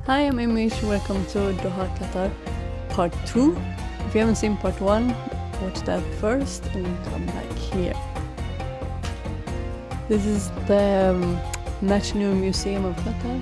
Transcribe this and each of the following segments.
Hi, I'm Amish. Welcome to Doha, Qatar, part 2. If you haven't seen part 1, watch that first and come back here. This is the National Museum of Qatar.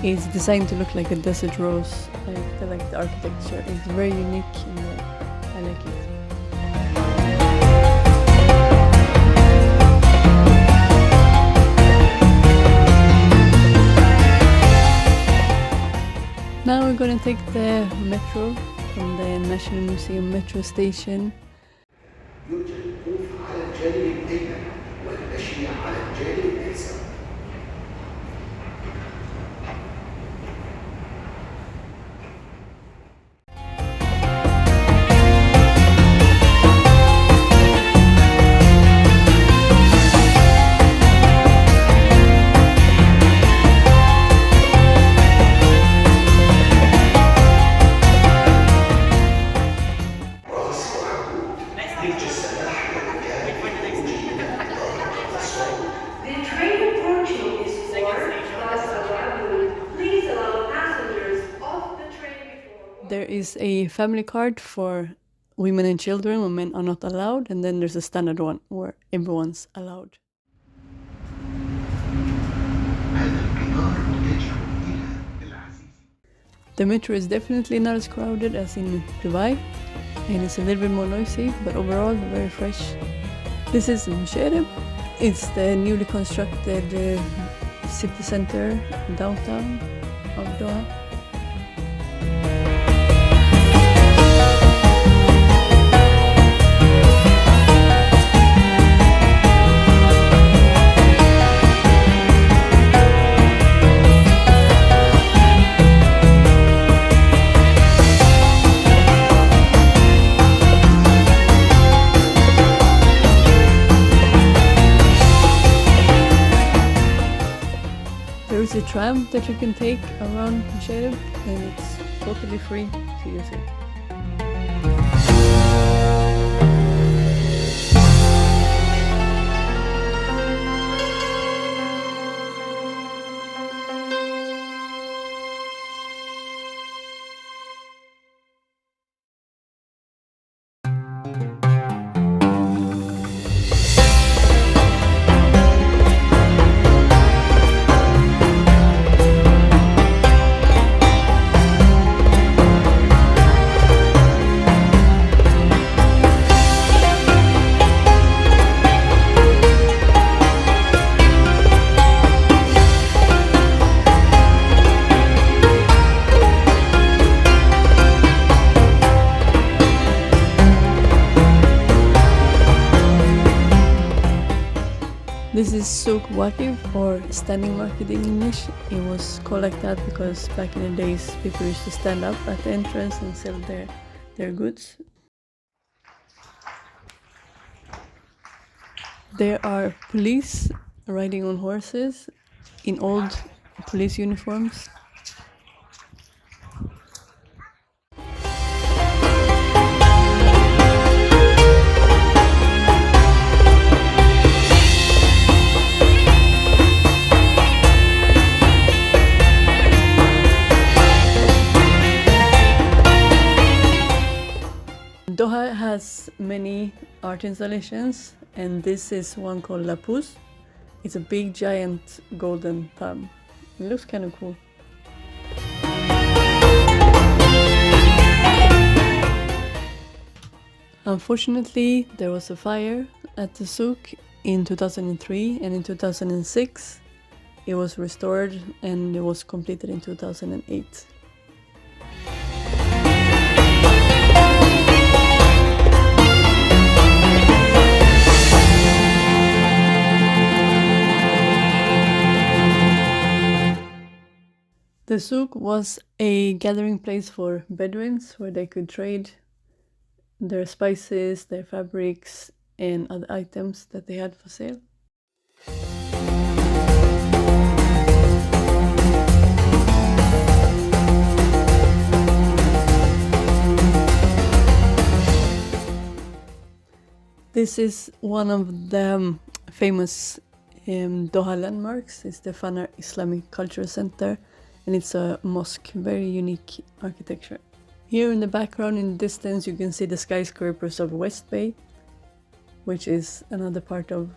It's designed to look like a desert rose. I like the architecture. It's very unique and I like it. Now we're gonna take the metro from the National Museum metro station. يرجى الوقوف على الجانب الأيمن والمشي على الجانب الأيسر. There is a family card for women and children when men are not allowed, and then there's a standard one where everyone's allowed. The metro is definitely not as crowded as in Dubai, and it's a little bit more noisy, but overall very fresh. This is Musharraf. It's the newly constructed city center downtown of Doha. There is a tram that you can take around Musharraf, and it's totally free to use it. This is Souk Waqif, or standing market in English. It was called like that because back in the days people used to stand up at the entrance and sell their goods. There are police riding on horses in old police uniforms. Doha has many art installations, and this is one called La Pousse. It's a big giant golden thumb. It looks kind of cool. Unfortunately, there was a fire at the souk in 2003, and in 2006 it was restored and it was completed in 2008. The souk was a gathering place for Bedouins where they could trade their spices, their fabrics, and other items that they had for sale. This is one of the famous Doha landmarks. It's the Fana Islamic Cultural Center, and it's a mosque, very unique architecture. Here in the background in the distance you can see the skyscrapers of West Bay, which is another part of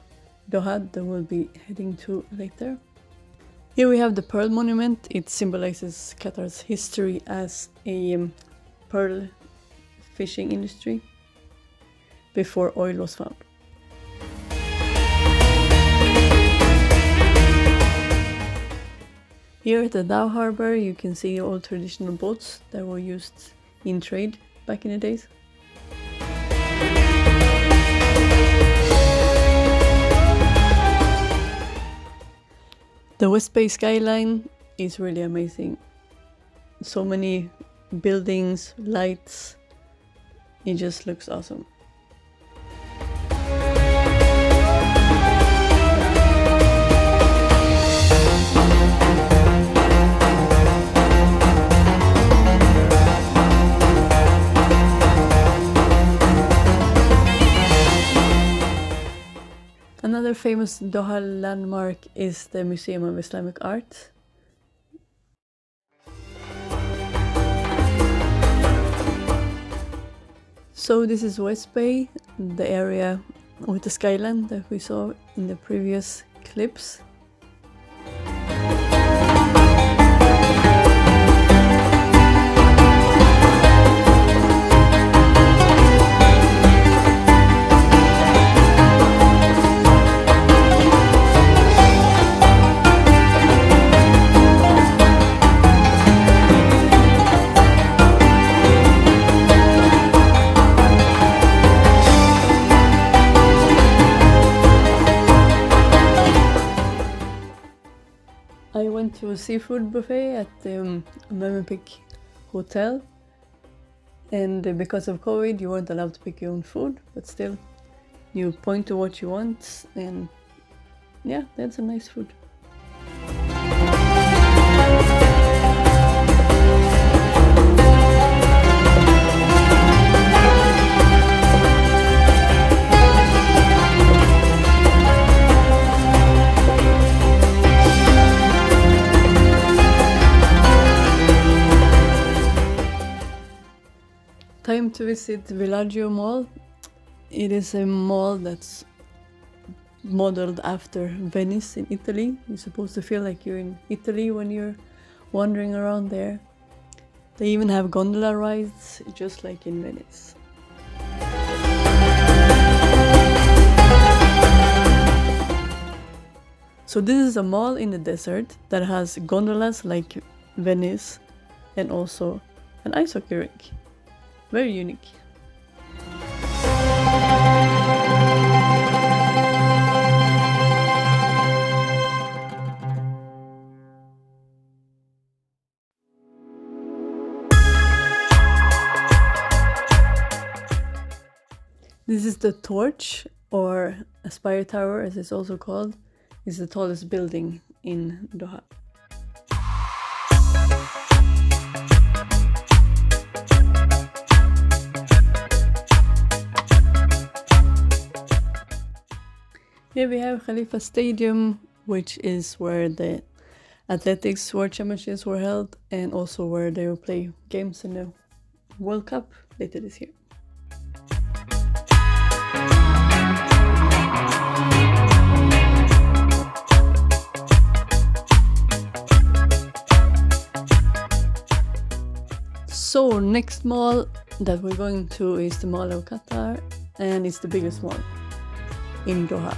Doha that we'll be heading to later. Here we have the Pearl Monument. It symbolizes Qatar's history as a pearl fishing industry before oil was found. Here at the Doha harbor you can see old traditional boats that were used in trade back in the days. The West Bay skyline is really amazing. So many buildings, lights, it just looks awesome. Another famous Doha landmark is the Museum of Islamic Art. So this is West Bay, the area with the skyline that we saw in the previous clips. I went to a seafood buffet at the Mempic Hotel, and because of COVID you weren't allowed to pick your own food, but still you point to what you want, and yeah, that's a nice food. Time to visit Villaggio Mall. It is a mall that's modeled after Venice in Italy. You're supposed to feel like you're in Italy when you're wandering around there. They even have gondola rides, just like in Venice. So this is a mall in the desert that has gondolas like Venice and also an ice hockey rink. Very unique. This is the Torch, or Aspire Tower as it's also called. It's the tallest building in Doha. Here we have Khalifa Stadium, which is where the athletics world championships were held, and also where they will play games in the World Cup later this year. So next mall that we're going to is the Mall of Qatar, and it's the biggest mall in Doha.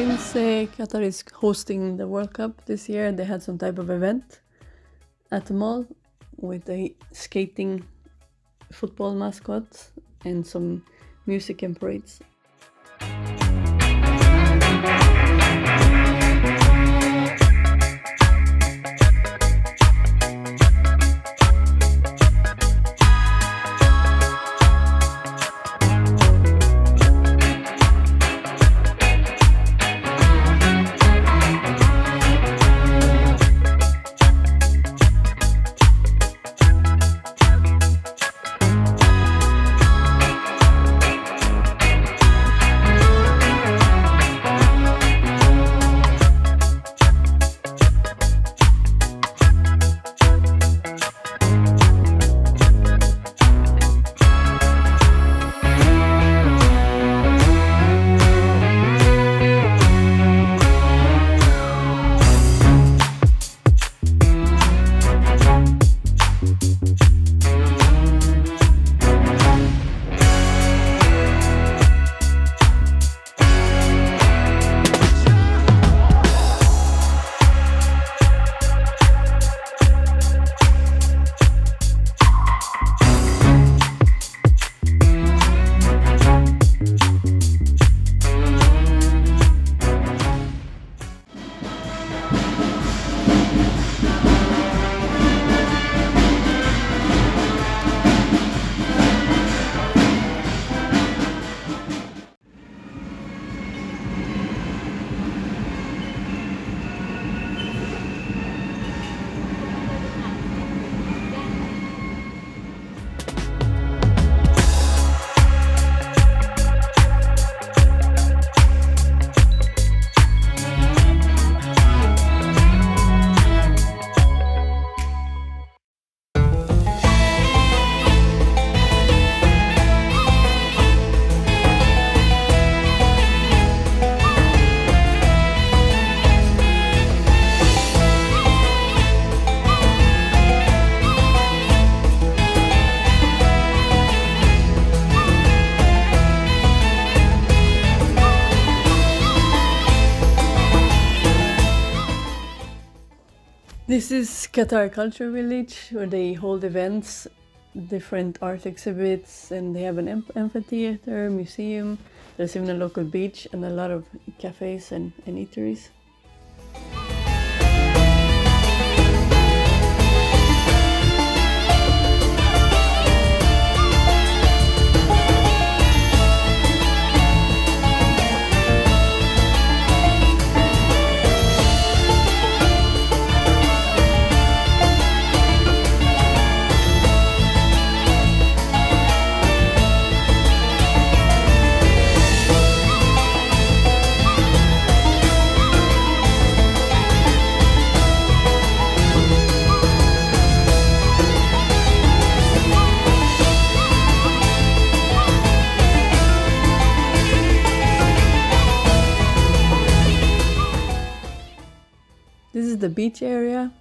since Qatar is hosting the World Cup this year, they had some type of event at the mall with a skating football mascot and some music and parades. This is Qatar Culture Village, where they hold events, different art exhibits, and they have an amphitheater, museum. There's even a local beach and a lot of cafes and eateries. This is the beach area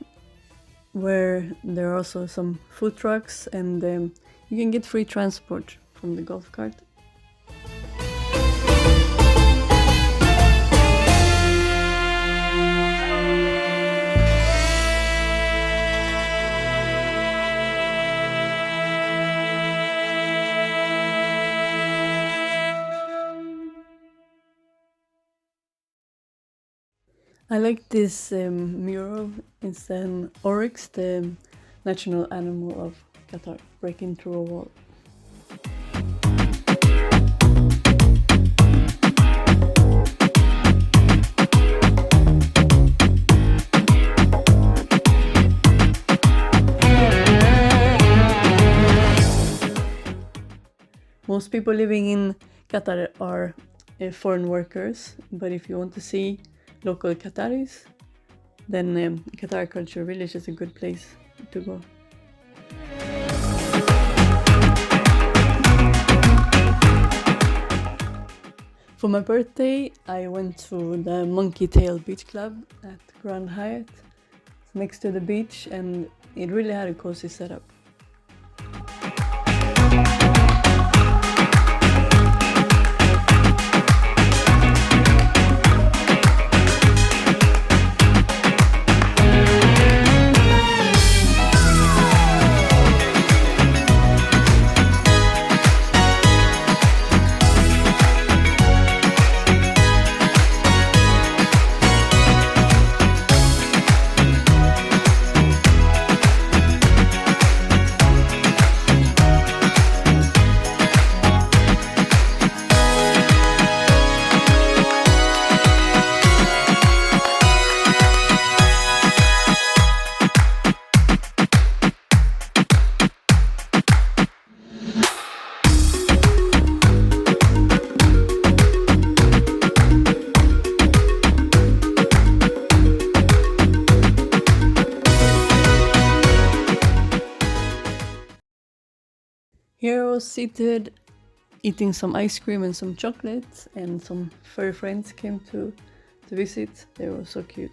where there are also some food trucks, and you can get free transport from the golf cart. I like this mural. It's an oryx, the national animal of Qatar, breaking through a wall. Most people living in Qatar are foreign workers, but if you want to see local Qataris, then Qatar Culture Village is a good place to go. For my birthday, I went to the Monkey Tail Beach Club at Grand Hyatt. It's next to the beach, and it really had a cozy setup. was seated eating some ice cream and some chocolate, and some furry friends came to visit. They were so cute.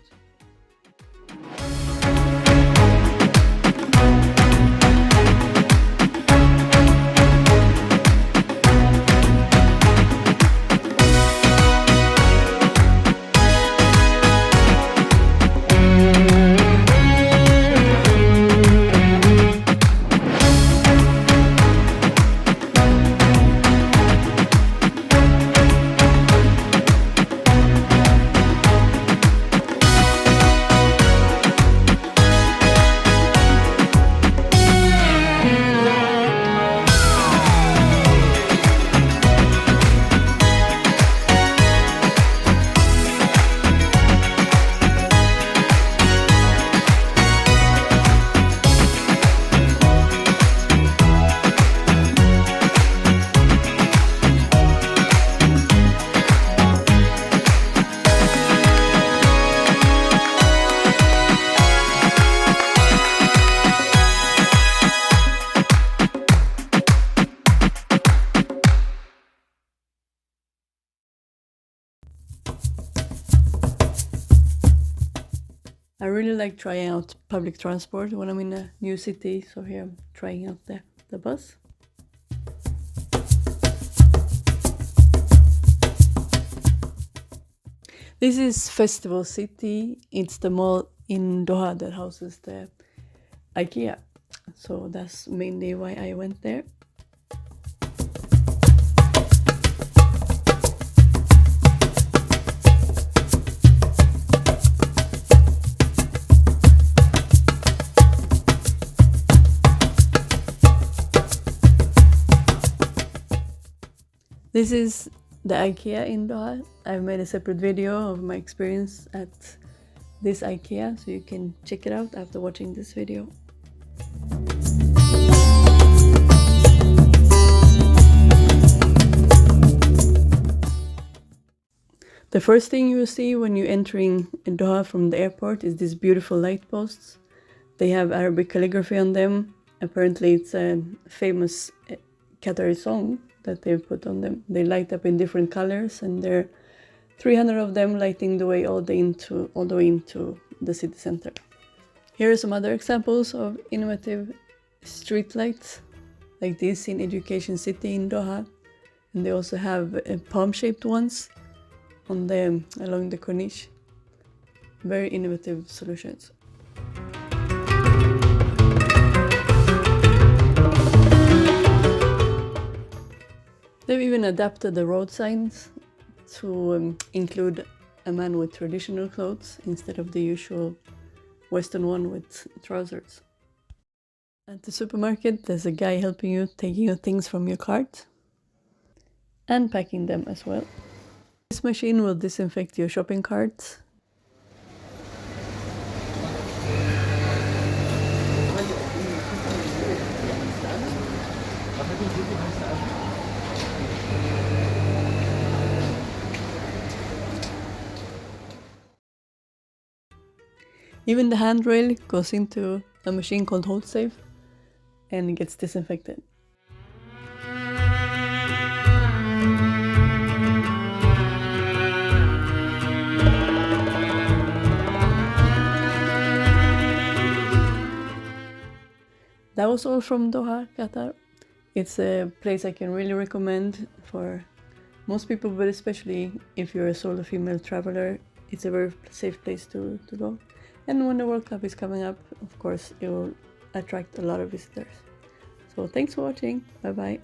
I really like trying out public transport when I'm in a new city, so here I'm trying out the bus. This is Festival City. It's the mall in Doha that houses the IKEA, so that's mainly why I went there. This is the IKEA in Doha. I've made a separate video of my experience at this IKEA, so you can check it out after watching this video. The first thing you will see when you're entering Doha from the airport is these beautiful light posts. They have Arabic calligraphy on them. Apparently it's a famous Qatari song that they've put on them. They light up in different colors, and there are 300 of them lighting the way all the way into the city center. Here are some other examples of innovative street lights like this in Education City in Doha, and they also have palm-shaped ones on along the corniche. Very innovative solutions. They've even adapted the road signs to include a man with traditional clothes instead of the usual Western one with trousers. At the supermarket, there's a guy helping you, taking your things from your cart and packing them as well. This machine will disinfect your shopping cart. Even the handrail goes into a machine called Hold Safe and gets disinfected. That was all from Doha, Qatar. It's a place I can really recommend for most people, but especially if you're a solo female traveler. It's a very safe place to go. And when the World Cup is coming up, of course, it will attract a lot of visitors. So thanks for watching. Bye bye.